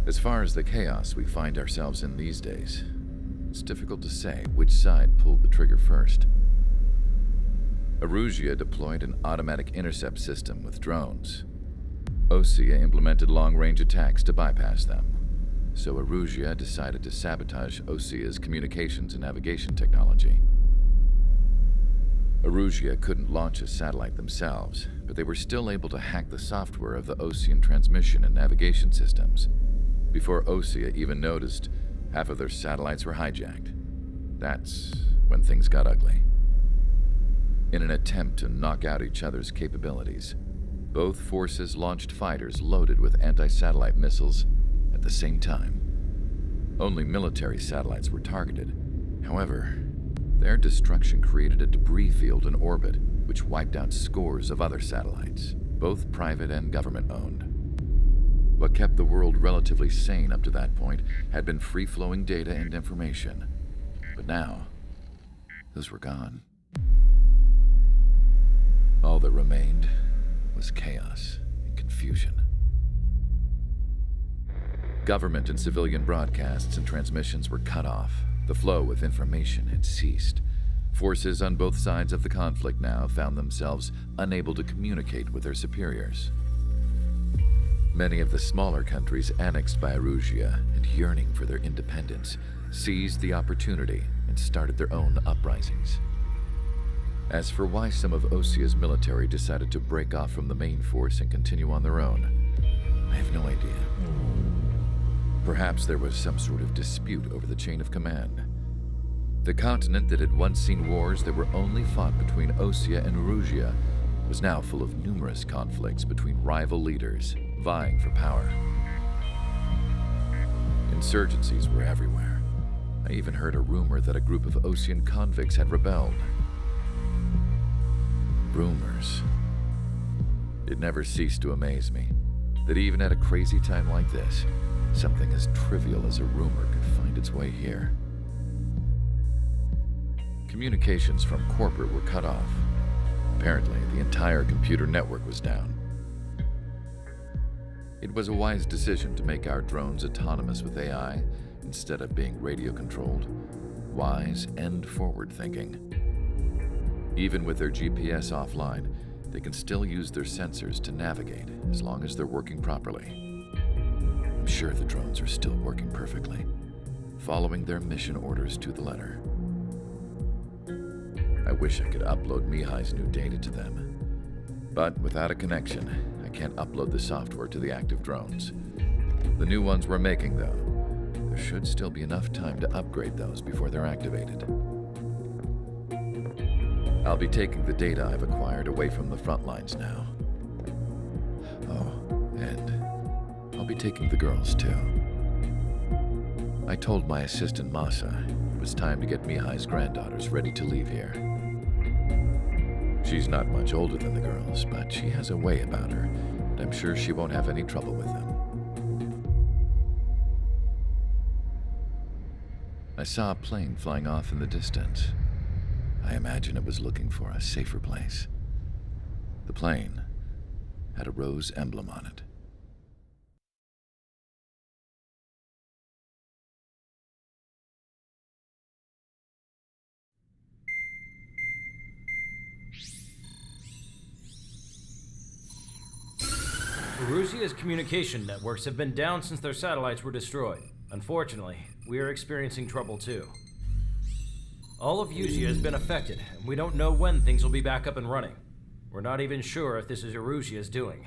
As far as the chaos we find ourselves in these days, it's difficult to say which side pulled the trigger first. Erusia deployed an automatic intercept system with drones. Osea implemented long-range attacks to bypass them. So Erusia decided to sabotage Osea's communications and navigation technology. Erusia couldn't launch a satellite themselves, but they were still able to hack the software of the Osean transmission and navigation systems. Before Osea even noticed, half of their satellites were hijacked. That's when things got ugly. In an attempt to knock out each other's capabilities, both forces launched fighters loaded with anti-satellite missiles at the same time. Only military satellites were targeted. However, their destruction created a debris field in orbit, which wiped out scores of other satellites, both private and government-owned. What kept the world relatively sane up to that point had been free-flowing data and information. But now, those were gone. All that remained was chaos and confusion. Government and civilian broadcasts and transmissions were cut off. The flow of information had ceased. Forces on both sides of the conflict now found themselves unable to communicate with their superiors. Many of the smaller countries annexed by Erusia and yearning for their independence seized the opportunity and started their own uprisings. As for why some of Osea's military decided to break off from the main force and continue on their own, I have no idea. Perhaps there was some sort of dispute over the chain of command. The continent that had once seen wars that were only fought between Osea and Erusia was now full of numerous conflicts between rival leaders vying for power. Insurgencies were everywhere. I even heard a rumor that a group of Osean convicts had rebelled. Rumors. It never ceased to amaze me that even at a crazy time like this, something as trivial as a rumor could find its way here. Communications from corporate were cut off. Apparently, the entire computer network was down. It was a wise decision to make our drones autonomous with AI instead of being radio-controlled. Wise and forward-thinking. Even with their GPS offline, they can still use their sensors to navigate as long as they're working properly. I'm sure the drones are still working perfectly, following their mission orders to the letter. I wish I could upload Mihai's new data to them. But without a connection, I can't upload the software to the active drones. The new ones we're making, though, there should still be enough time to upgrade those before they're activated. I'll be taking the data I've acquired away from the front lines now. Oh, and I'll be taking the girls, too. I told my assistant Masa it was time to get Mihai's granddaughters ready to leave here. She's not much older than the girls, but she has a way about her, and I'm sure she won't have any trouble with them. I saw a plane flying off in the distance. I imagine it was looking for a safer place. The plane had a rose emblem on it. Erusia's communication networks have been down since their satellites were destroyed. Unfortunately, we are experiencing trouble too. All of Usia has been affected, and we don't know when things will be back up and running. We're not even sure if this is Erusia's doing.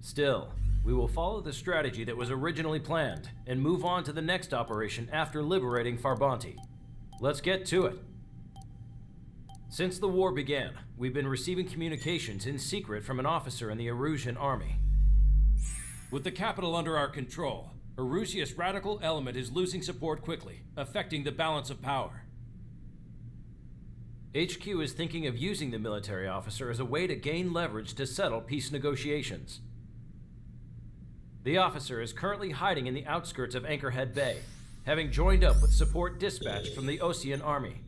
Still, we will follow the strategy that was originally planned and move on to the next operation after liberating Farbanti. Let's get to it. Since the war began, we've been receiving communications in secret from an officer in the Erusian army. With the capital under our control, Erusia's radical element is losing support quickly, affecting the balance of power. HQ is thinking of using the military officer as a way to gain leverage to settle peace negotiations. The officer is currently hiding in the outskirts of Anchorhead Bay, having joined up with support dispatched from the Osean army.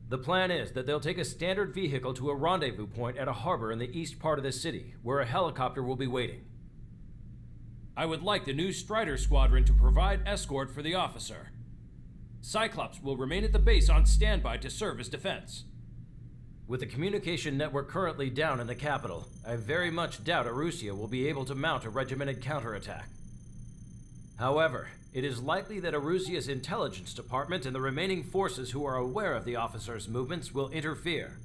The plan is that they'll take a standard vehicle to a rendezvous point at a harbor in the east part of the city, where a helicopter will be waiting. I would like the new Strider Squadron to provide escort for the officer. Cyclops will remain at the base on standby to serve as defense. With the communication network currently down in the capital, I very much doubt Erusia will be able to mount a regimented counterattack. However, it is likely that Erusia's intelligence department and the remaining forces who are aware of the officer's movements will interfere.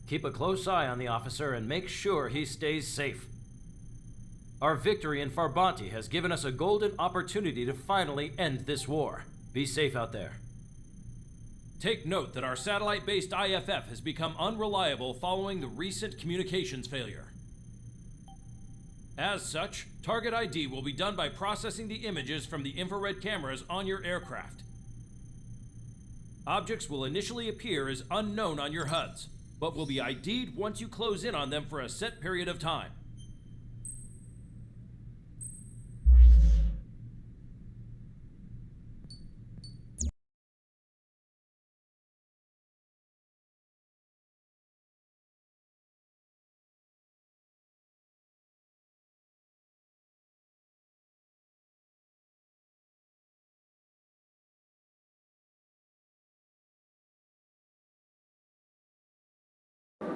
Keep a close eye on the officer and make sure he stays safe. Our victory in Farbanti has given us a golden opportunity to finally end this war. Be safe out there. Take note that our satellite-based IFF has become unreliable following the recent communications failure. As such, target ID will be done by processing the images from the infrared cameras on your aircraft. Objects will initially appear as unknown on your HUDs, but will be ID'd once you close in on them for a set period of time.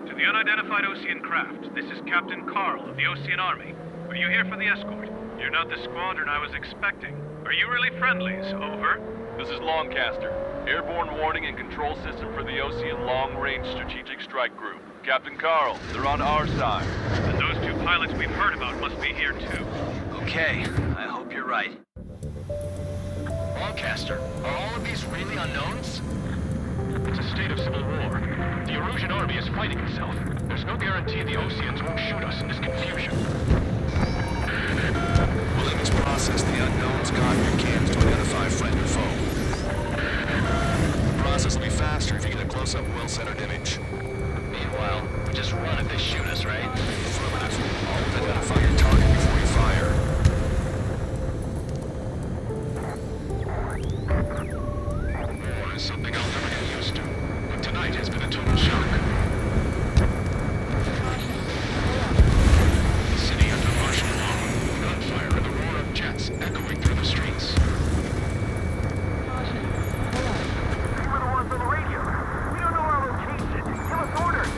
To the unidentified Osean craft, this is Captain Carl of the Osean Army. Are you here for the escort? You're not the squadron I was expecting. Are you really friendlies? Over. This is Longcaster. Airborne warning and control system for the Osean Long-Range Strategic Strike Group. Captain Carl, they're on our side. And those two pilots we've heard about must be here too. Okay, I hope you're right. Longcaster, are all of these really unknowns? It's a state of civil war. The Erusian army is fighting itself. There's no guarantee the Oseans won't shoot us in this confusion. Well, then let's process the unknowns, guard your cams to identify friend or foe. The process will be faster if you get a close-up, well-centered image. Meanwhile, just run if they shoot us, right? Affirmative. Always identify your target before you fire. War is something I'll never get used to. But tonight has been a total shock. The city under martial law. Gunfire and the roar of jets echoing through the streets. We were the ones on the radio. We don't know our location. Give us orders.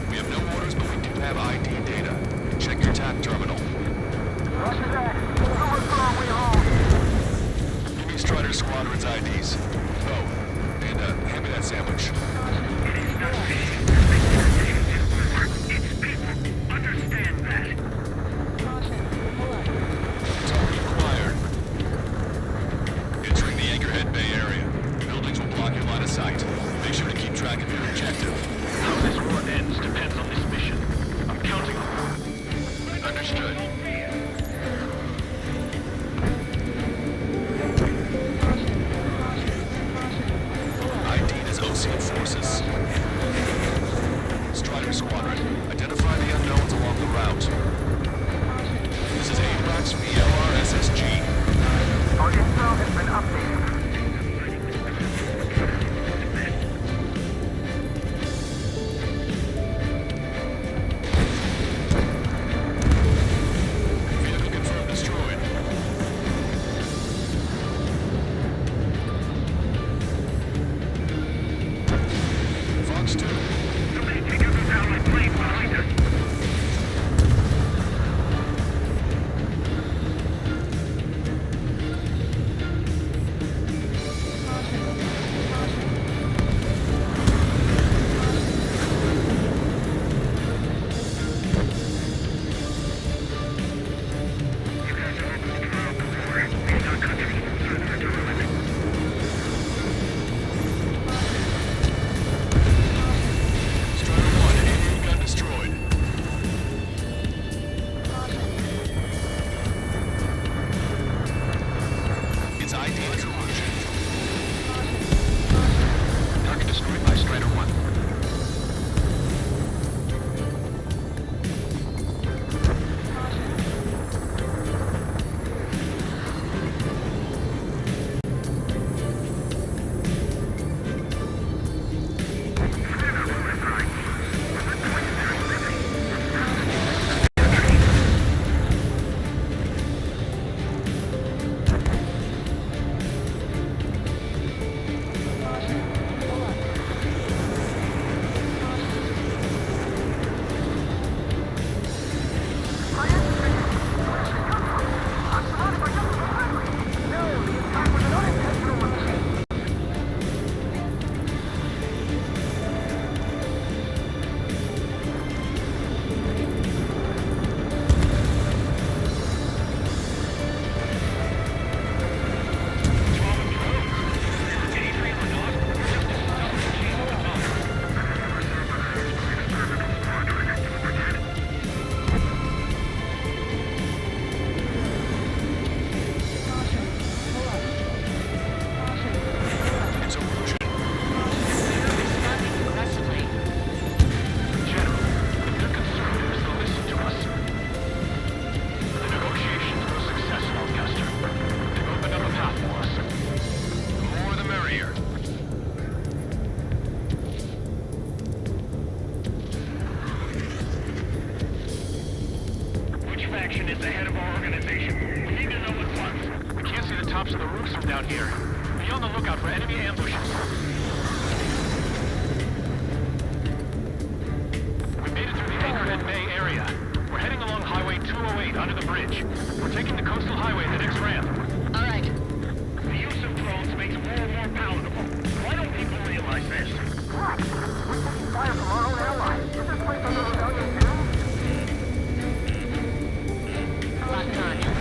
We have no orders, but we do have ID data. Check your TAP terminal. Roger that. Someone's on our way home. Give me Strider Squadron's IDs. Oh, and hand me that sandwich. Understand that. Target acquired. Entering the Anchorhead Bay area. Buildings will block your line of sight. Make sure to keep track of your objective. How this war ends depends on this mission. I'm counting on it. Understood. ID'd as Osean forces. drops to the roofs from down here. Be on the lookout for enemy ambushes. We made it through the Anchorhead Bay area. We're heading along Highway 208 under the bridge. We're taking the coastal highway, the next ramp. All right. The use of drones makes war more palatable. Why don't people realize this? What? We're taking fire from our own allies. Is this place under rebellion too? Lock on.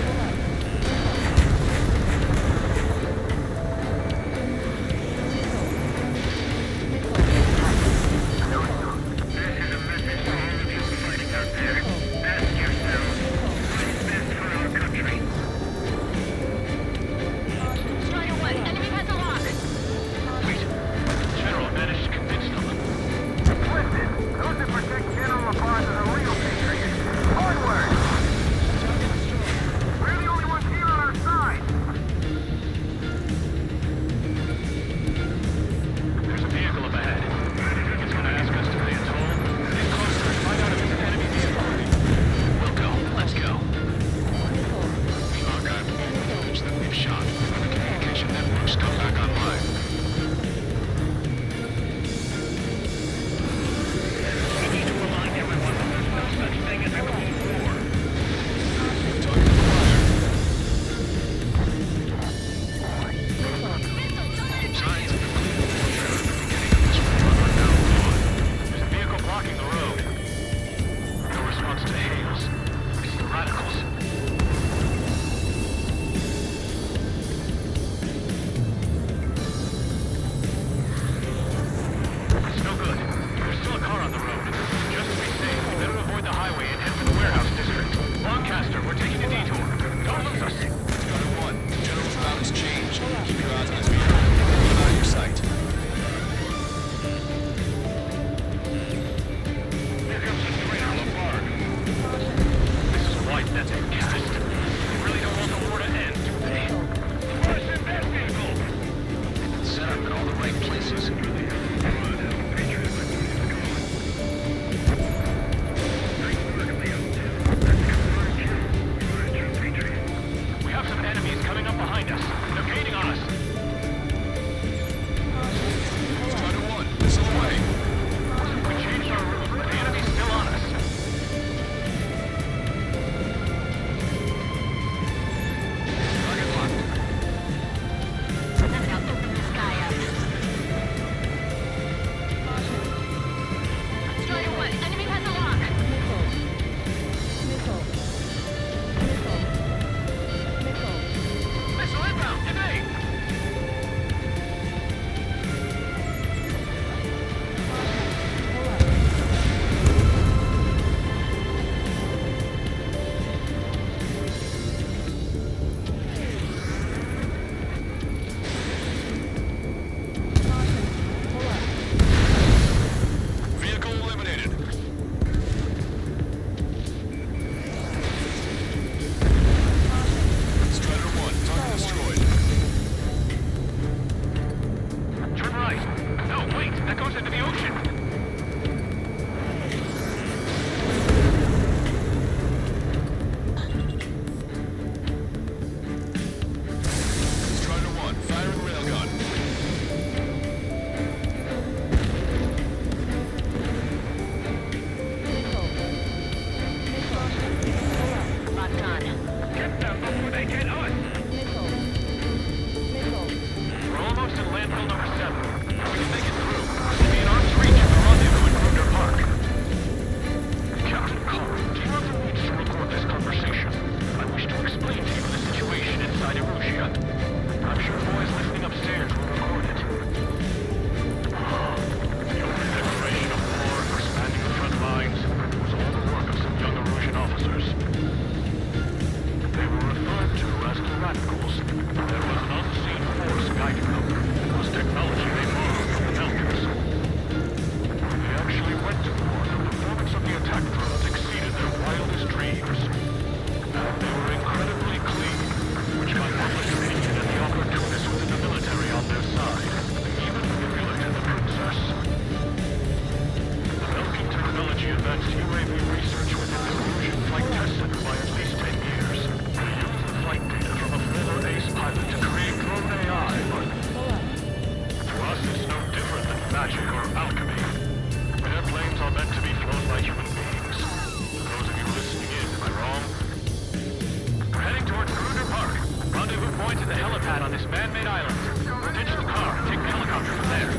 going to the helipad on this man-made island. We'll ditch the car and take the helicopter from there.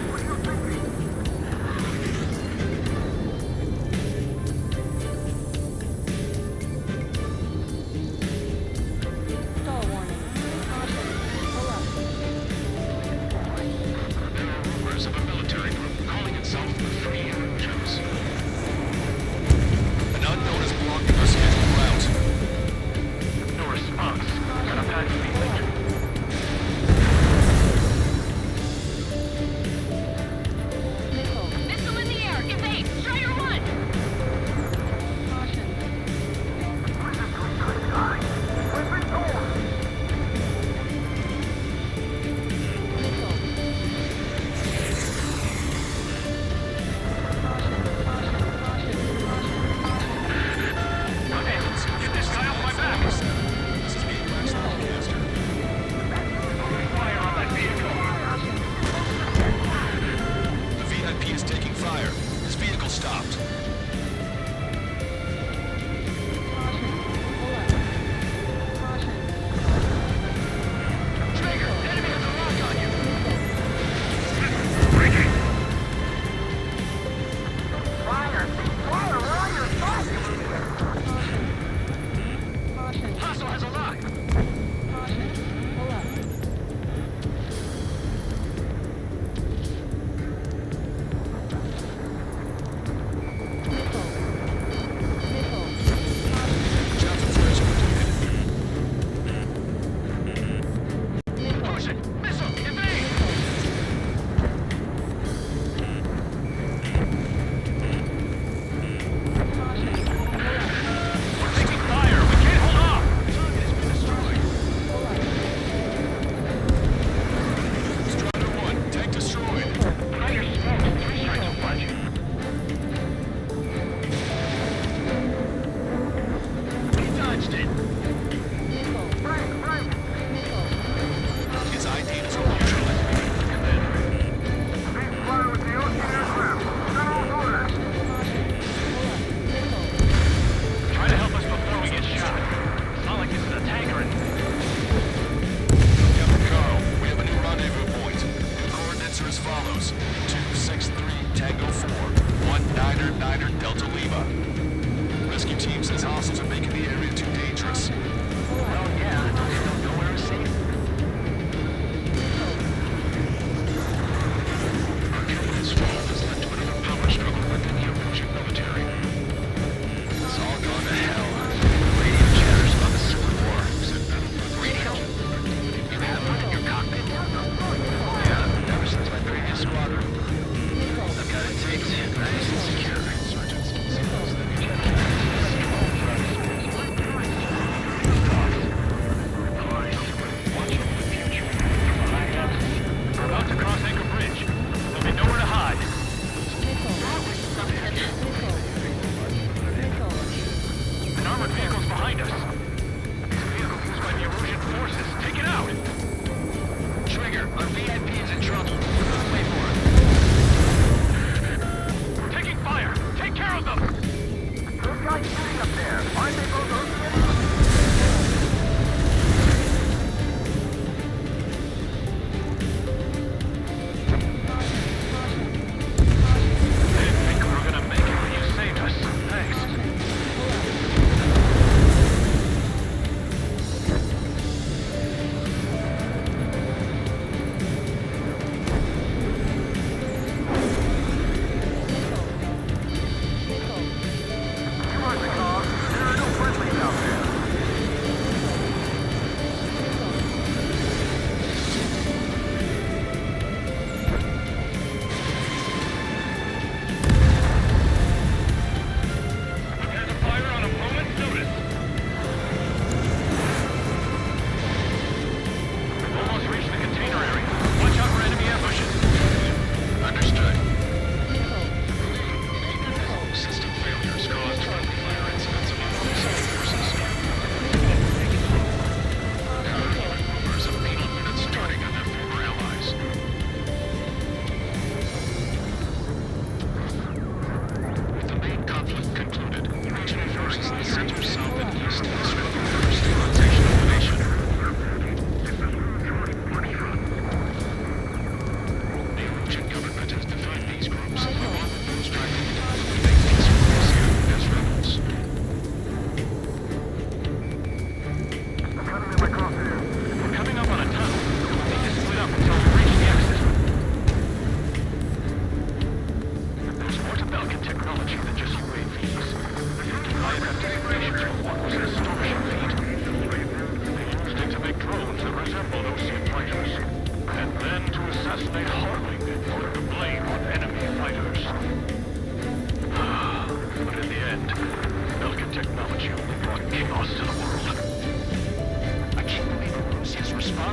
Stall warning. Caution. Pull up. There are rumors of a military group calling itself the Free Angels. An unknown is blocking our scheduled route. No response. Got a pack speed.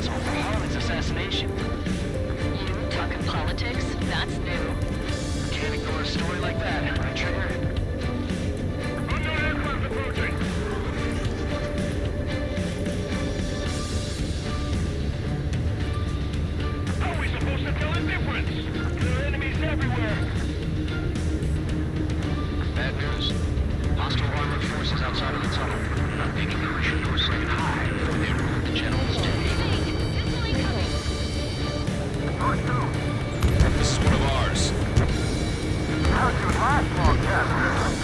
responsible for Harlan's assassination. You talking politics? That's new. Can't ignore a story like that, right, Trigger? Unknown aircraft approaching. How are we supposed to tell the difference? There are enemies everywhere. Bad news. Hostile armored forces outside of the tunnel. I'm making permission for saying hi from the room at the general's table. This is one of ours. How'd you last long, Jeff?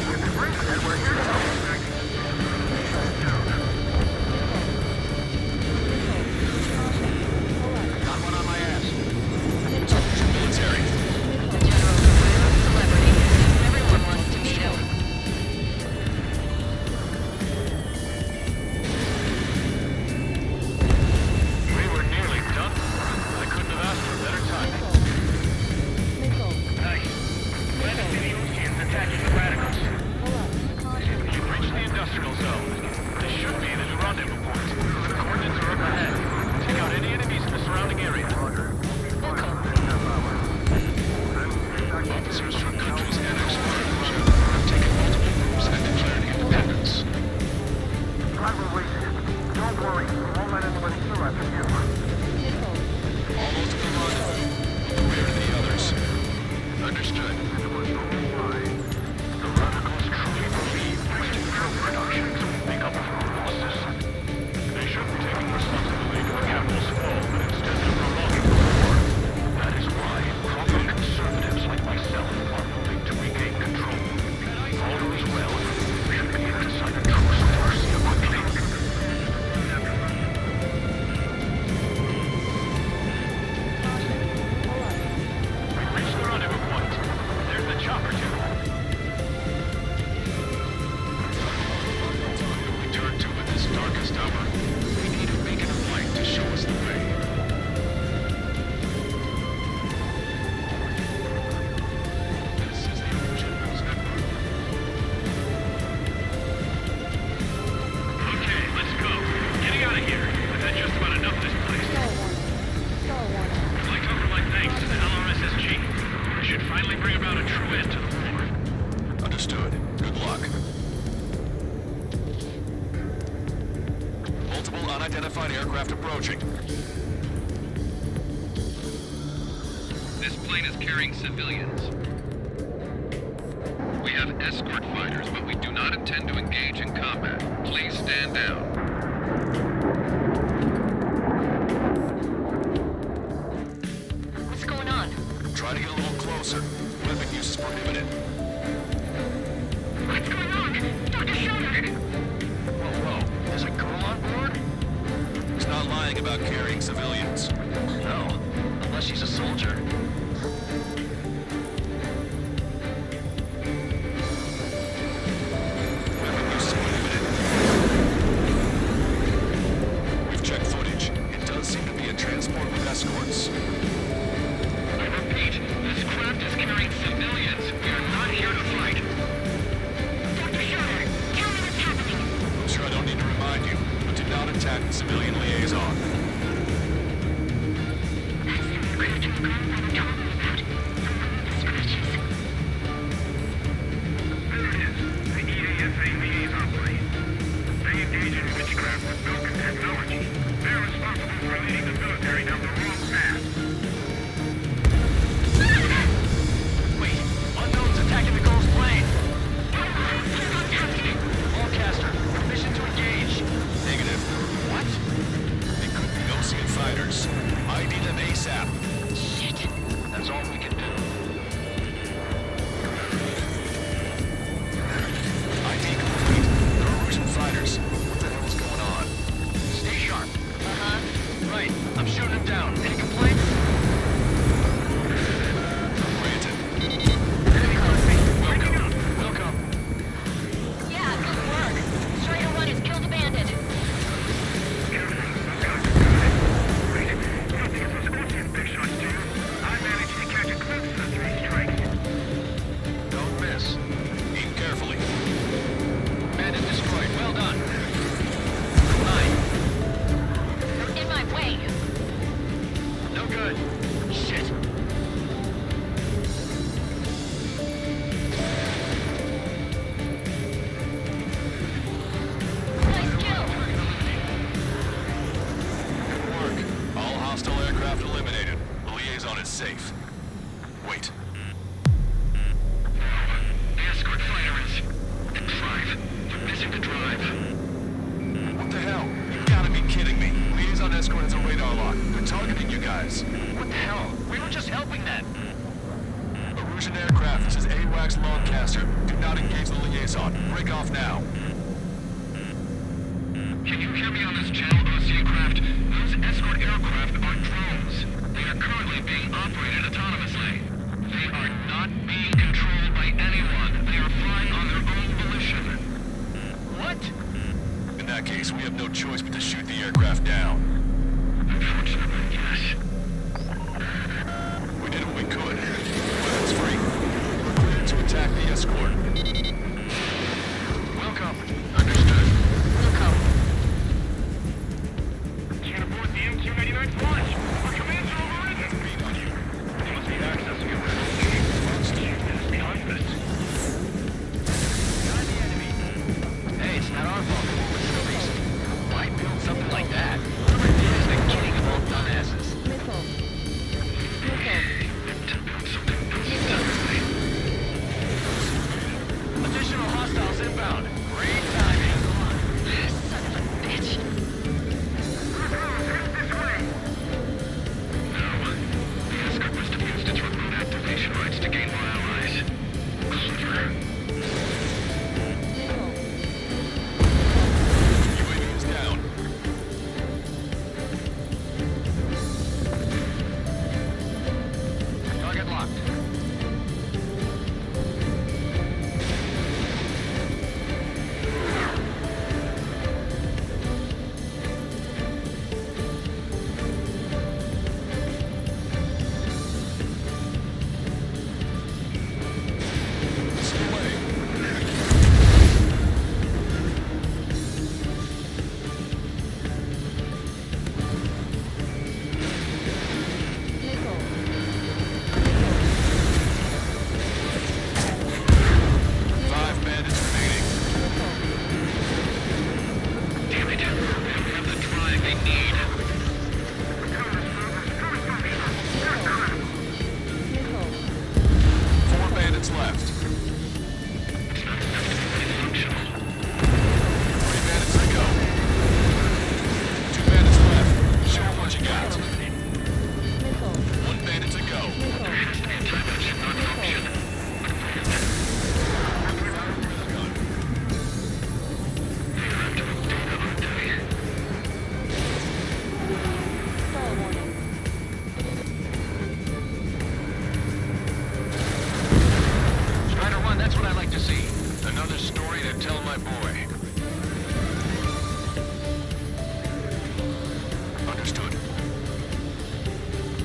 You've been breathing and we're here to help you. Got one on my ass. Military. General Career, celebrity. Everyone wants to meet him. We were nearly done. I couldn't have asked for better timing. Nice. Glad to see the Oceans attacking the radicals. You've reached the industrial zone. This should be the new rendezvous point. The coordinates are up ahead. Take out any enemies in the surrounding area. Officers from countries annexed to Russia have taken multiple groups and declared independence. Driver waited. Don't worry, we won't let anybody through after you. Almost at the rendezvous. Where are the others? Understood. The radicals truly believe Christian drug productions will make up for our losses. They should be taking responsibility for the capital's fall, but instead they're prolonging the war. That is why proper conservatives like myself are moving to regain control. If all goes well, we should be able to sign a truce with Arcia quickly. We've reached the rendezvous point. There's the chopper too. We turn to at this darkest hour. We need a beacon of light to show us the way. This is the Illusion News Network. Okay, let's go. Getting out of here. I've had just about enough of this place. Star Warning. I'd like to offer my thanks to the LRSSG. It should finally bring about a true end to the war. Understood. Good luck. Multiple unidentified aircraft approaching. This plane is carrying civilians. We have escort fighters, but we do not intend to engage in combat. Please stand down. What's going on? Try to get a little closer. Weapon use is prohibited. What's going on? Dr. Schroeder! Whoa. There's a girl on board? He's not lying about carrying civilians. No. Unless she's a soldier. Weapon use is prohibited. We've checked footage. It does seem to be a transport with escorts. I repeat, this craft is carrying civilians. We are not here to fight. Dr. Schroeder, tell me what's happening. I'm sure I don't need to remind you, but do not attack the civilian liaison. That's the craft your grandfather told me about. The scratches. There it is. The EASA liaison plane. They engage in witchcraft with broken technology. They're responsible for leading the military down the wrong path. Wait. Unknown's attacking the girl's plane. Longcaster, permission to engage. Negative. What? It could be Ocean fighters. ID them ASAP. Shit. That's all we can do. ID complete. There are Russian fighters. What the hell is going on? Stay sharp. Uh-huh. Right. I'm shooting him down. Any complaints? Granted. Welcome. Yeah, good work. Schroeder 1 has killed a bandit. Careful, those guys are good. Wait, you don't think it was Ocean big shot is safe. Wait. The escort fighter is... The drive. They're missing the drive. What the hell? You gotta be kidding me. Liaison escort has a radar lock. They're targeting you guys. What the hell? We were just helping them. Erusian aircraft, this is AWACS Longcaster. Do not engage the liaison. Break off now. Can you hear me on this channel, OC craft? Those escort aircraft are drones. They are currently being operated autonomously. They are not being controlled by anyone. They are flying on their own volition. What? In that case, we have no choice but to shoot the aircraft down. Unfortunately, yes. We did what we could. Weapons free. We're cleared to attack the escort. Welcome. Understood. Wilco. Can't abort the MQ-99 launch. Our commands are overridden. They must be accessing it with functions. Confidence. Got the enemy. Hey, it's not our fault that we were sillies. Why build something like that? Whoever did is the king of all dumbasses. Missile. Additional hostiles inbound. Great timing. Son of a bitch. No. The escort must have used its remote activation rights to gain more allies. Clever. UAV is down. Target locked. Five bandits remaining. Damn it. They don't have the drive they need. Four bandits left. It's not functional. Three bandits to go. Two bandits left. Show 'em what you got. One bandit to go. Has to be a time that should not function. They're after the data, aren't they? Strider 1, that's what I like to see. Another story to tell my boy. Understood.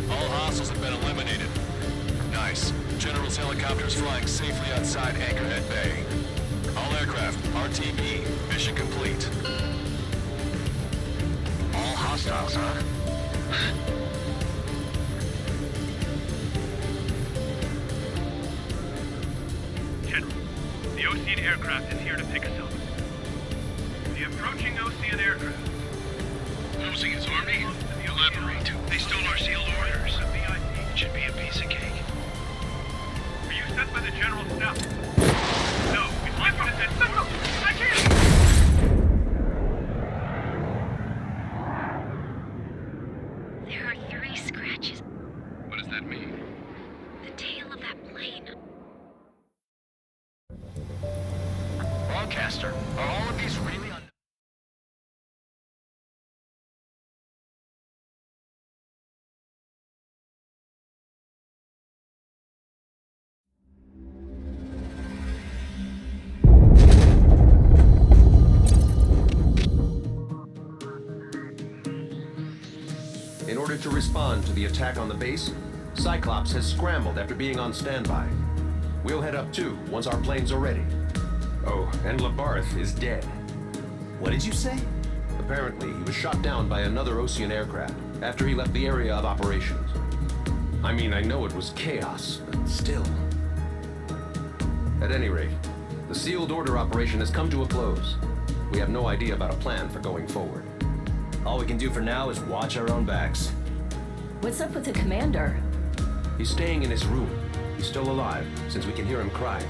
All hostiles have been eliminated. Nice. General's helicopter is flying safely outside Anchorhead Bay. All aircraft, RTB, mission complete. All hostiles, huh? General, the Ocean aircraft is here to pick us up. The approaching Ocean aircraft. Losing his army? Elaborate. They stole our sealed orders. It should be a piece of cake. Were you sent by the General's staff? No, we've listened to this. No, I can't! There are 3 scratches. What does that mean? The tail of that plane. Longcaster, are all of these really on... In order to respond to the attack on the base, Cyclops has scrambled after being on standby. We'll head up too, once our planes are ready. Oh, and Labarth is dead. What did you say? Apparently, he was shot down by another Ocean aircraft after he left the area of operations. I mean, I know it was chaos, but still. At any rate, the sealed order operation has come to a close. We have no idea about a plan for going forward. All we can do for now is watch our own backs. What's up with the commander? He's staying in his room. He's still alive, since we can hear him cry.